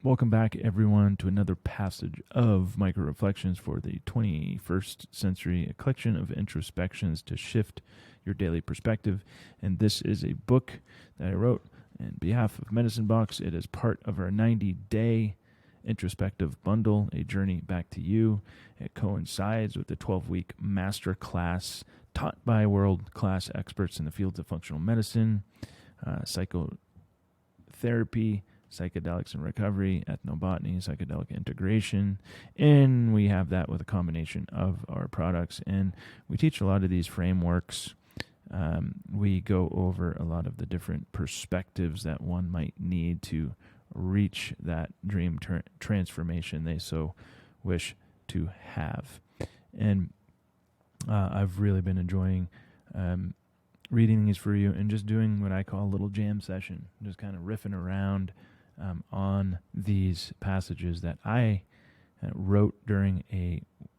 Welcome back, everyone, to another passage of Micro Reflections for the 21st Century, a collection of introspections to shift your daily perspective. And this is a book that I wrote on behalf of Medicine Box. It is part of our 90-day introspective bundle, A Journey Back to You. It coincides with the 12-week master class taught by world-class experts in the fields of functional medicine, psychotherapy, psychedelics and recovery, ethnobotany, psychedelic integration, and we have that with a combination of our products. And we teach a lot of these frameworks. We go over a lot of the different perspectives that one might need to reach that dream transformation they so wish to have. And I've really been enjoying reading these for you and just doing what I call a little jam session, just kind of riffing around on these passages that I wrote during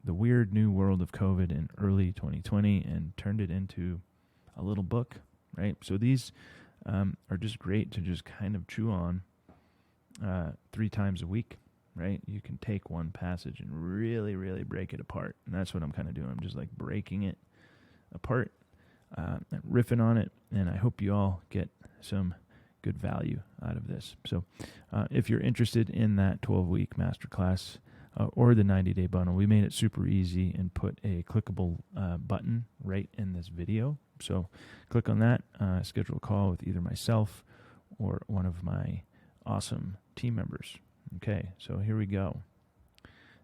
the weird new world of COVID in early 2020 and turned it into a little book, right? So these are just great to just kind of chew on 3 times a week, right? You can take one passage and really, really break it apart. And that's what I'm kind of doing. I'm just like breaking it apart, and riffing on it. And I hope you all get some good value out of this. So if you're interested in that 12-week masterclass or the 90-day bundle, we made it super easy and put a clickable button right in this video. So click on that, schedule a call with either myself or one of my awesome team members. Okay, so here we go.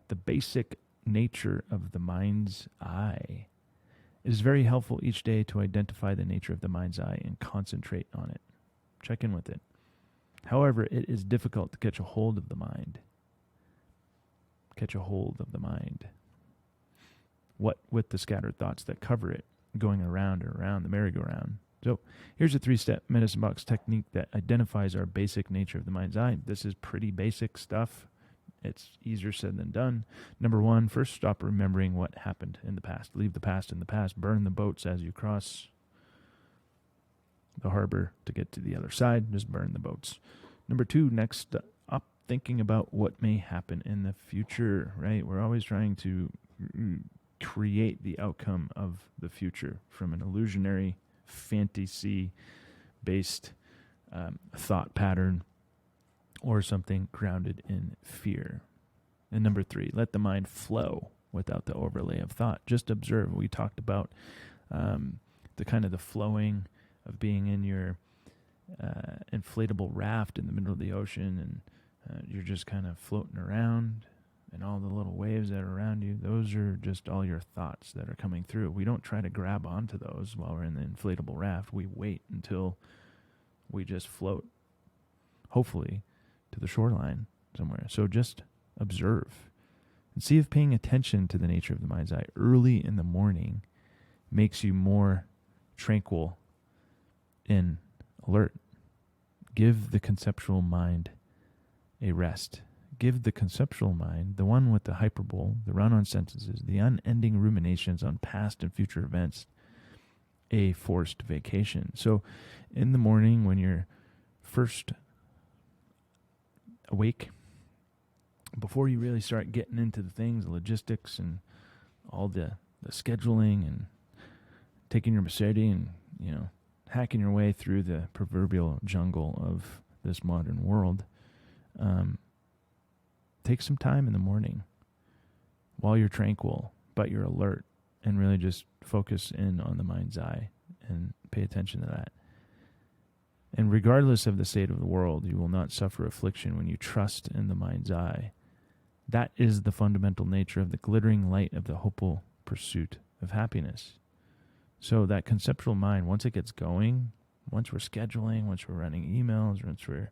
The basic nature of the mind's eye. It is very helpful each day to identify the nature of the mind's eye and concentrate on it. Check in with it. However, it is difficult to catch a hold of the mind. Catch a hold of the mind. What with the scattered thoughts that cover it, going around and around the merry-go-round. So here's a 3-step medicine box technique that identifies our basic nature of the mind's eye. This is pretty basic stuff. It's easier said than done. Number 1, first stop remembering what happened in the past. Leave the past in the past. Burn the boats as you cross the harbor to get to the other side. Just burn the boats. Number 2, next up, thinking about what may happen in the future, right? We're always trying to create the outcome of the future from an illusionary, fantasy-based thought pattern or something grounded in fear. And number 3, let the mind flow without the overlay of thought. Just observe. We talked about the kind of the flowing of being in your inflatable raft in the middle of the ocean, and you're just kind of floating around, and all the little waves that are around you, those are just all your thoughts that are coming through. We don't try to grab onto those while we're in the inflatable raft. We wait until we just float, hopefully, to the shoreline somewhere. So just observe and see if paying attention to the nature of the mind's eye early in the morning makes you more tranquil and alert. Give the conceptual mind a rest. Give the conceptual mind, the one with the hyperbole, the run-on sentences, the unending ruminations on past and future events, a forced vacation. So in the morning when you're first awake, before you really start getting into the things, the logistics and all the scheduling and taking your Mercedes and, hacking your way through the proverbial jungle of this modern world, take some time in the morning while you're tranquil, but you're alert, and really just focus in on the mind's eye and pay attention to that. And regardless of the state of the world, you will not suffer affliction when you trust in the mind's eye. That is the fundamental nature of the glittering light of the hopeful pursuit of happiness. So that conceptual mind, once it gets going, once we're scheduling, once we're running emails, once we're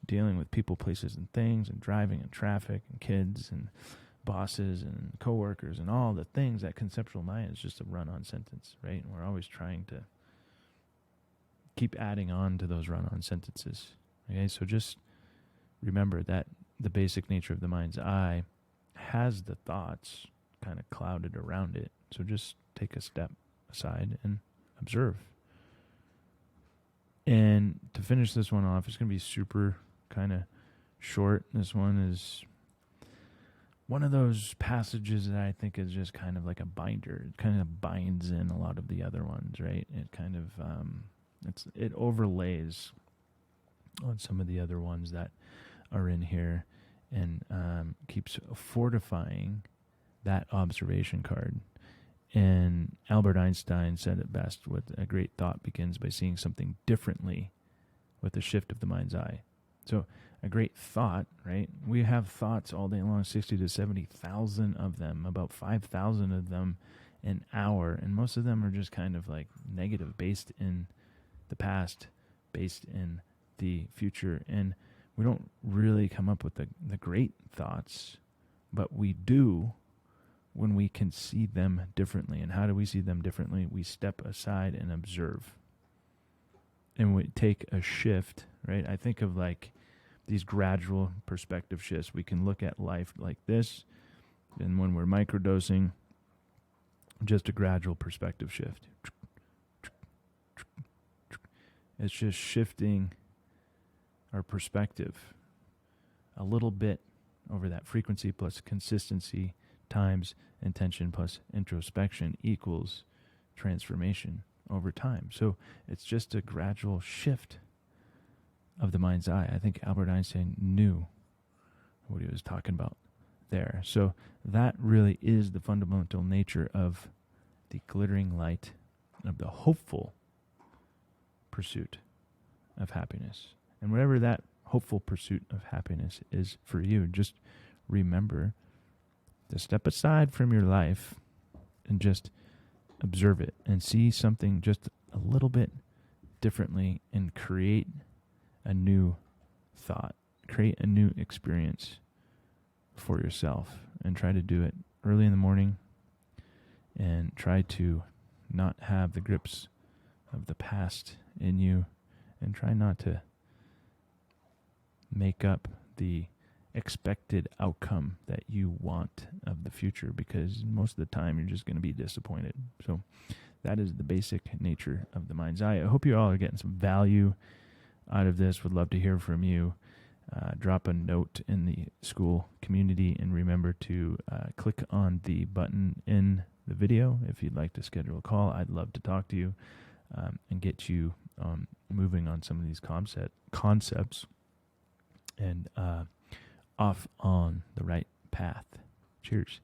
dealing with people, places, and things, and driving and traffic and kids and bosses and coworkers and all the things, that conceptual mind is just a run-on sentence, right? And we're always trying to keep adding on to those run-on sentences. Okay, so just remember that the basic nature of the mind's eye has the thoughts kind of clouded around it. So just take a step aside and observe. And to finish this one off, it's going to be super kind of short. This one is one of those passages that I think is just kind of like a binder. It kind of binds in a lot of the other ones, right? It kind of it overlays on some of the other ones that are in here, and keeps fortifying that observation card. And Albert Einstein said it best with a great thought begins by seeing something differently with the shift of the mind's eye. So a great thought, right? We have thoughts all day long, 60 to 70,000 of them, about 5,000 of them an hour. And most of them are just kind of like negative, based in the past, based in the future. And we don't really come up with the great thoughts, but we do when we can see them differently. And how do we see them differently? We step aside and observe. And we take a shift, right? I think of like these gradual perspective shifts. We can look at life like this, and when we're microdosing, just a gradual perspective shift. It's just shifting our perspective a little bit over that frequency plus consistency times intention plus introspection equals transformation over time. So it's just a gradual shift of the mind's eye. I think Albert Einstein knew what he was talking about there. So that really is the fundamental nature of the glittering light of the hopeful pursuit of happiness. And whatever that hopeful pursuit of happiness is for you, just remember to step aside from your life and just observe it and see something just a little bit differently, and create a new thought, create a new experience for yourself, and try to do it early in the morning, and try to not have the grips of the past in you, and try not to make up the expected outcome that you want of the future, because most of the time you're just going to be disappointed. So that is the basic nature of the mind's eye. I hope you all are getting some value out of this. Would love to hear from you. Drop a note in the school community, and remember to click on the button in the video if you'd like to schedule a call. I'd love to talk to you and get you moving on some of these concepts and off on the right path. Cheers.